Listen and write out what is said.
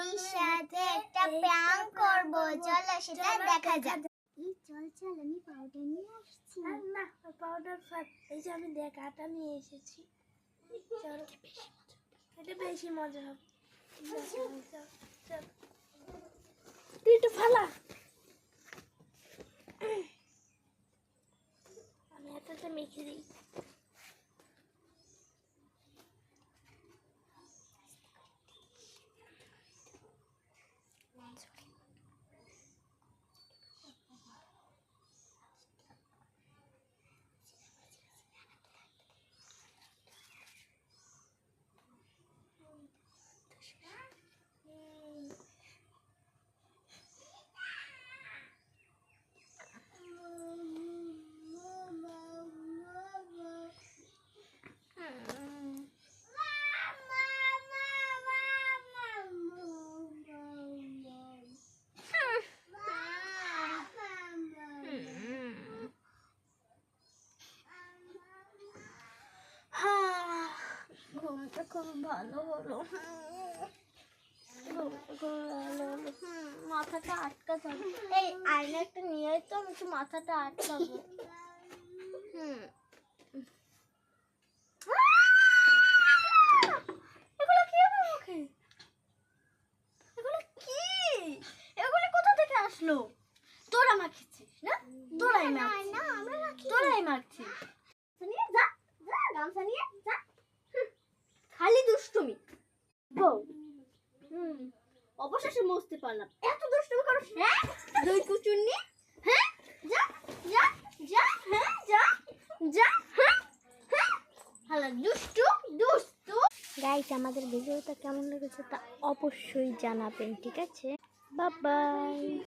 টুনির সাথে একটা প্র্যাঙ্ক করব, চলো সেটা দেখা যাক। চল চল, আমি পাউডার নিয়ে আসছি। না পাউডার ফাট, এই যে আমি দেখ আটা নিয়ে এসেছি। চল, এটা বেশি মজা হবে। চল চল, তুই একটু ফালা। আমি এতটা মেখে দিই। ঘুমটা খুব ভালো হলো। মাথাটা আটকা যাবে। এই আয়না একটা নিয়ে তো আমি একটু মাথাটা আটকাবো। এগুলো কি আমার মুখে? এগুলো কি? এগুলো কোথা থেকে আসলো? তোরা মাখিছিস না? তোরাই মাখছিস। নিয়ে যা যা, গামছা নিয়ে যা। খালি দুষ্টুমি। বউ অবশেষে মুছতে পারলাম। এত দুষ্টুমি করিস? হ্যাঁ, দুই কুচুন্নি। হ্যাঁ, যা যা যা, হ্যাঁ যা যা, হ্যাঁ হ্যাঁ, হালা দুষ্টু দুষ্টু। গাইস, আমাদের ভিডিওটা কেমন লেগেছে তা অবশ্যই জানাবেন, ঠিক আছে? Bye bye.